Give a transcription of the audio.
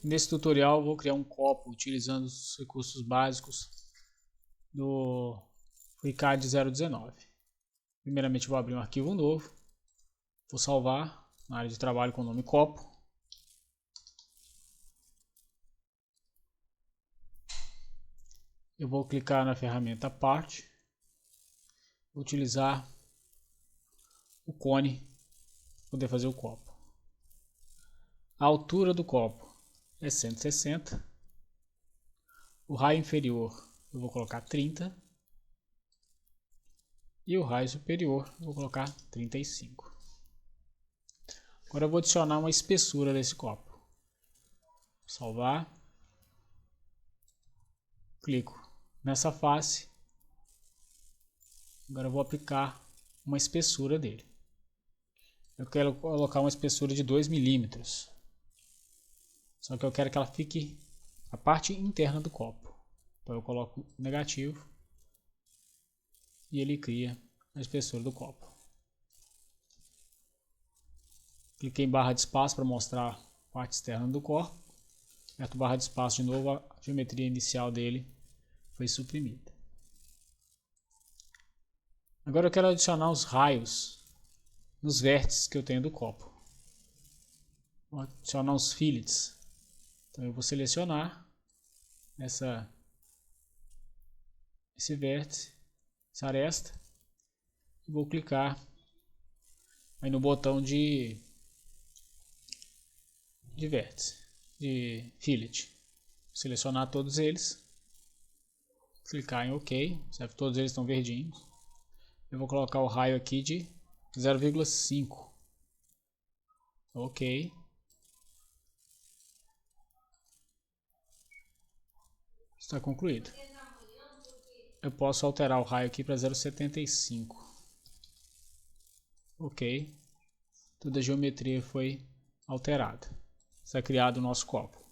Nesse tutorial eu vou criar um copo utilizando os recursos básicos do FreeCAD 019. Primeiramente vou abrir um arquivo novo, vou salvar na área de trabalho com o nome copo. Eu vou clicar na ferramenta parte, vou utilizar o cone para poder fazer o copo. A altura do copo é 160, o raio inferior eu vou colocar 30 e o raio superior eu vou colocar 35. Agora eu vou adicionar uma espessura nesse copo. Vou salvar, clico nessa face, agora eu vou aplicar uma espessura dele. Eu quero colocar uma espessura de 2 milímetros. Só que eu quero que ela fique a parte interna do copo. Então eu coloco negativo e ele cria a espessura do copo. Cliquei em barra de espaço para mostrar a parte externa do copo. Aperto barra de espaço de novo, a geometria inicial dele foi suprimida. Agora eu quero adicionar os raios nos vértices que eu tenho do copo. Vou adicionar os fillets. Então eu vou selecionar esse vértice, essa aresta, e vou clicar aí no botão de vértice, de fillet. Vou selecionar todos eles, clicar em OK, certo? Todos eles estão verdinhos. Eu vou colocar o raio aqui de 0,5. OK. Está concluído. Eu posso alterar o raio aqui para 0,75. OK. Toda a geometria foi alterada. Está criado o nosso copo.